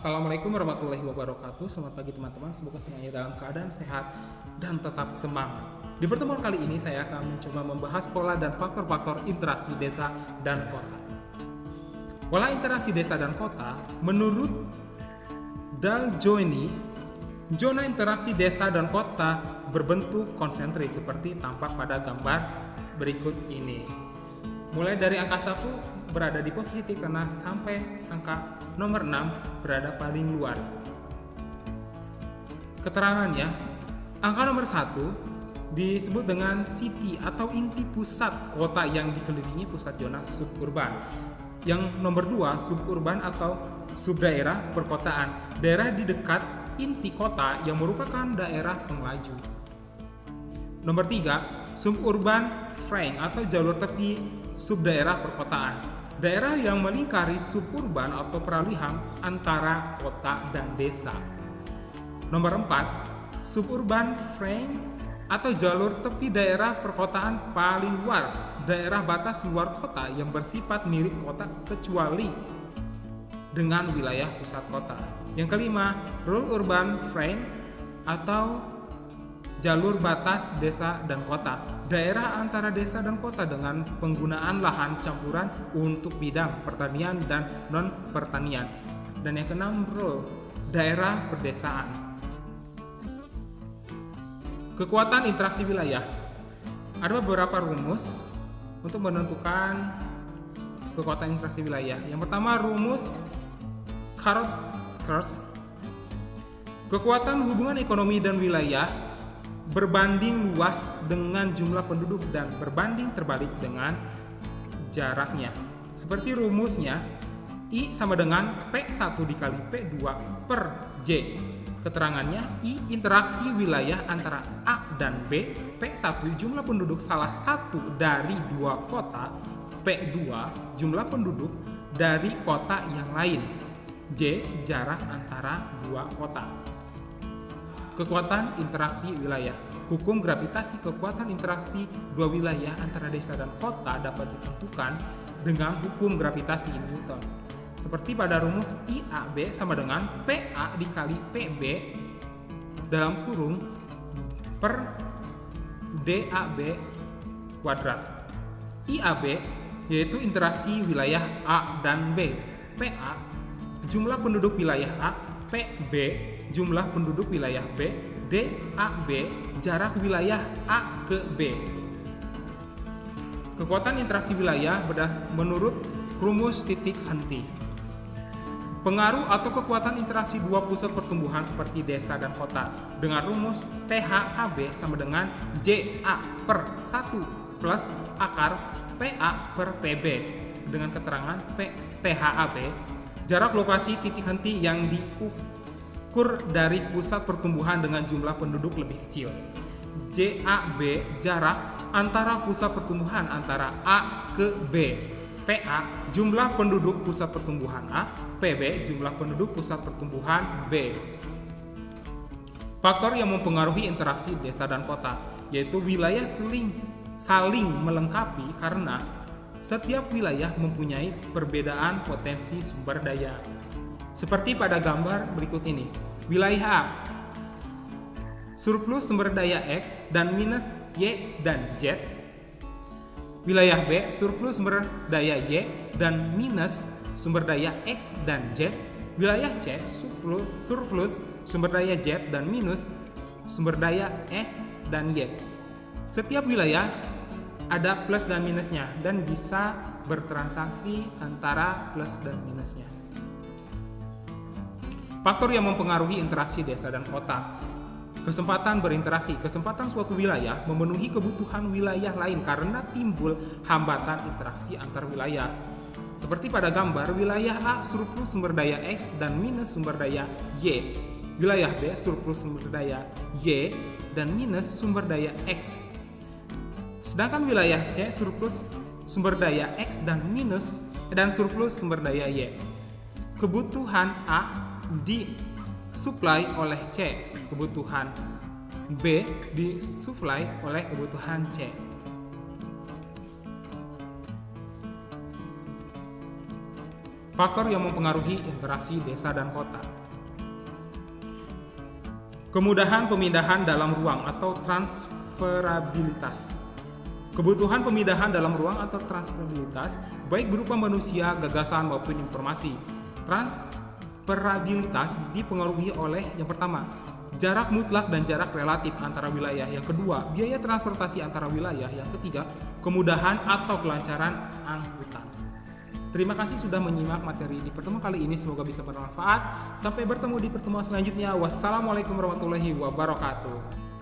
Assalamualaikum warahmatullahi wabarakatuh. Selamat pagi teman-teman, semoga semuanya dalam keadaan sehat dan tetap semangat. Di pertemuan kali ini saya akan mencoba membahas pola dan faktor-faktor interaksi desa dan kota. Pola interaksi desa dan kota menurut Dal Joini, zona interaksi desa dan kota berbentuk konsentrik seperti tampak pada gambar berikut ini. Mulai dari angka 1 berada di posisi titik tengah sampai angka nomor 6 berada paling luar. Keterangannya, angka nomor 1 disebut dengan city atau inti pusat kota yang dikelilingi pusat zona suburban. Yang nomor 2 suburban atau subdaerah perkotaan, daerah di dekat inti kota yang merupakan daerah pengelaju. Nomor 3 suburban flank atau jalur tepi subdaerah perkotaan, daerah yang melingkari suburban atau peralihan antara kota dan desa. Nomor 4 suburban flank atau jalur tepi daerah perkotaan paling luar, daerah batas luar kota yang bersifat mirip kota kecuali dengan wilayah pusat kota. Yang kelima, rural urban flank atau jalur batas desa dan kota, daerah antara desa dan kota dengan penggunaan lahan campuran untuk bidang pertanian dan non-pertanian. Dan yang keenam, rural, daerah perdesaan. Kekuatan interaksi wilayah. Ada beberapa rumus untuk menentukan kekuatan interaksi wilayah. Yang pertama, rumus Carrot-Kers. Kekuatan hubungan ekonomi dan wilayah berbanding luas dengan jumlah penduduk dan berbanding terbalik dengan jaraknya. Seperti rumusnya, I sama dengan P1 dikali P2 per J. Keterangannya, I interaksi wilayah antara A dan B, P1 jumlah penduduk salah satu dari dua kota, P2 jumlah penduduk dari kota yang lain, J jarak antara dua kota. Kekuatan interaksi wilayah. Hukum gravitasi kekuatan interaksi dua wilayah antara desa dan kota dapat ditentukan dengan hukum gravitasi Newton. Seperti pada rumus IAB sama dengan PA dikali PB dalam kurung per DAB kuadrat. IAB yaitu interaksi wilayah A dan B. PA jumlah penduduk wilayah A, PB jumlah penduduk wilayah B, DAB jarak wilayah A ke B. Kekuatan interaksi wilayah menurut rumus titik henti. Pengaruh atau kekuatan interaksi dua pusat pertumbuhan seperti desa dan kota dengan rumus THAB sama dengan JA per 1 plus akar PA per PB dengan keterangan THAB jarak lokasi titik henti yang diukur dari pusat pertumbuhan dengan jumlah penduduk lebih kecil. JAB jarak antara pusat pertumbuhan antara A ke B. PA jumlah penduduk pusat pertumbuhan A, PB jumlah penduduk pusat pertumbuhan B. Faktor yang mempengaruhi interaksi desa dan kota yaitu wilayah saling melengkapi karena setiap wilayah mempunyai perbedaan potensi sumber daya. Seperti pada gambar berikut ini. Wilayah A surplus sumber daya X dan minus Y dan Z. Wilayah B surplus sumber daya Y dan minus sumber daya X dan Z. Wilayah C surplus sumber daya Z dan minus sumber daya X dan Y. Setiap wilayah ada plus dan minusnya dan bisa bertransaksi antara plus dan minusnya. Faktor yang mempengaruhi interaksi desa dan kota. Kesempatan berinteraksi. Kesempatan suatu wilayah memenuhi kebutuhan wilayah lain karena timbul hambatan interaksi antar wilayah. Seperti pada gambar, wilayah A surplus sumber daya X dan minus sumber daya Y. Wilayah B surplus sumber daya Y dan minus sumber daya X. Sedangkan wilayah C surplus sumber daya X dan surplus sumber daya Y. Kebutuhan A disuplai oleh C, kebutuhan B disuplai oleh kebutuhan C. faktor yang mempengaruhi interaksi desa dan kota. Kemudahan pemindahan dalam ruang atau transferabilitas. Kebutuhan pemindahan dalam ruang atau transferabilitas baik berupa manusia, gagasan maupun informasi. Transferabilitas dipengaruhi oleh yang pertama, jarak mutlak dan jarak relatif antara wilayah. Yang kedua, biaya transportasi antara wilayah. Yang ketiga, kemudahan atau kelancaran angkutan. Terima kasih sudah menyimak materi di pertemuan kali ini, semoga bisa bermanfaat. Sampai bertemu di pertemuan selanjutnya. Wassalamualaikum warahmatullahi wabarakatuh.